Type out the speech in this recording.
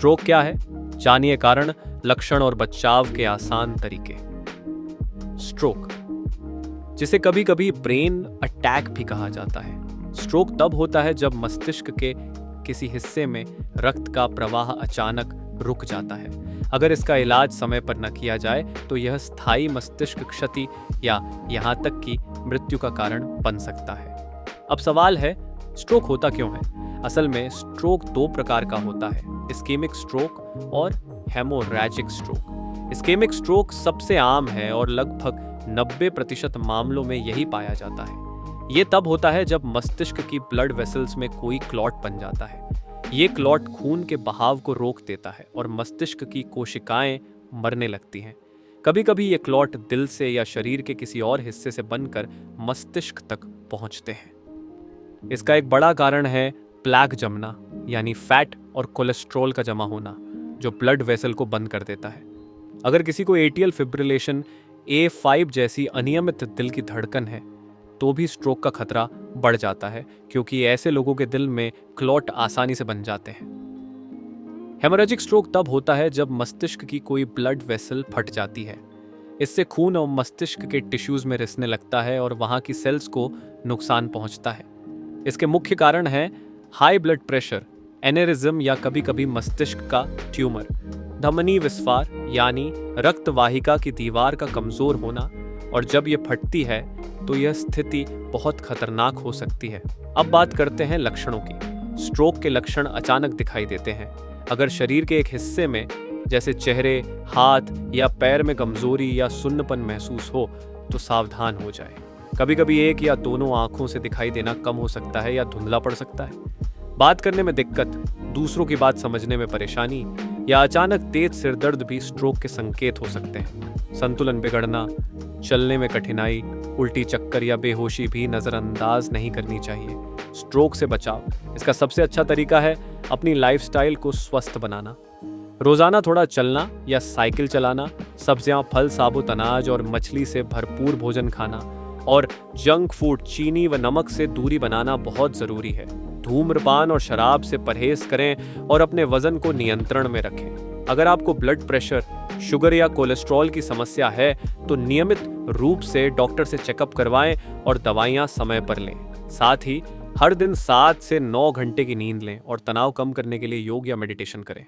Stroke क्या है? जानिए कारण, लक्षण और बचाव के आसान तरीके। स्ट्रोक, जिसे कभी कभी ब्रेन अटैक भी कहा जाता है, स्ट्रोक तब होता है जब मस्तिष्क के किसी हिस्से में रक्त का प्रवाह अचानक रुक जाता है। अगर इसका इलाज समय पर न किया जाए तो यह स्थायी मस्तिष्क क्षति या यहाँ तक कि मृत्यु का कारण बन सकता है। अब सवाल है, स्ट्रोक होता क्यों है? असल में स्ट्रोक दो प्रकार का होता है, इस्केमिक स्ट्रोक और हेमोरैजिक स्ट्रोक। इस्केमिक स्ट्रोक सबसे आम है और लगभग 90% मामलों में यही पाया जाता है। ये तब होता है जब मस्तिष्क की ब्लड वेसल्स में कोई क्लॉट बन जाता है। ये क्लॉट खून के बहाव को रोक देता है और मस्तिष्क की कोशिकाएं मरने लगती हैं। कभी कभी ये क्लॉट दिल से या शरीर के किसी और हिस्से से बनकर मस्तिष्क तक पहुंचते हैं। इसका एक बड़ा कारण है प्लैक जमना, यानी फैट और कोलेस्ट्रॉल का जमा होना, जो ब्लड वेसल को बंद कर देता है। अगर किसी को एट्रियल फिब्रिलेशन, A5 जैसी अनियमित दिल की धड़कन है तो भी स्ट्रोक का खतरा बढ़ जाता है, क्योंकि ऐसे लोगों के दिल में क्लॉट आसानी से बन जाते हैं। हेमोरेजिक स्ट्रोक तब होता है जब मस्तिष्क की कोई ब्लड वेसल फट जाती है। इससे खून और मस्तिष्क के टिश्यूज में रिसने लगता है और वहां की सेल्स को नुकसान पहुंचता है। इसके मुख्य कारण हैं हाई ब्लड प्रेशर, एनेरिज्म या कभी कभी मस्तिष्क का ट्यूमर, धमनी विस्फार यानी रक्त वाहिका की दीवार का कमजोर होना, और जब यह फटती है तो यह स्थिति बहुत खतरनाक हो सकती है। अब बात करते हैं लक्षणों की। स्ट्रोक के लक्षण अचानक दिखाई देते हैं। अगर शरीर के एक हिस्से में जैसे चेहरे, हाथ या पैर में कमजोरी या सुन्नपन महसूस हो तो सावधान हो जाए। कभी कभी एक या दोनों आंखों से दिखाई देना कम हो सकता है या धुंधला पड़ सकता है। बात करने में दिक्कत, दूसरों की बात समझने में परेशानी या अचानक तेज सिरदर्द भी स्ट्रोक के संकेत हो सकते हैं। संतुलन बिगड़ना, चलने में कठिनाई, उल्टी चक्कर या बेहोशी भी नजरअंदाज नहीं करनी चाहिए। स्ट्रोक से बचाव, इसका सबसे अच्छा तरीका है अपनी लाइफस्टाइल को स्वस्थ बनाना। रोजाना थोड़ा चलना या साइकिल चलाना, सब्जियां, फल, साबुत अनाज और मछली से भरपूर भोजन खाना और जंक फूड, चीनी व नमक से दूरी बनाना बहुत जरूरी है। धूम्रपान और शराब से परहेज करें और अपने वजन को नियंत्रण में रखें। अगर आपको ब्लड प्रेशर, शुगर या कोलेस्ट्रॉल की समस्या है तो नियमित रूप से डॉक्टर से चेकअप करवाएं और दवाइयां समय पर लें। साथ ही हर दिन 7 से 9 घंटे की नींद लें और तनाव कम करने के लिए योग या मेडिटेशन करें।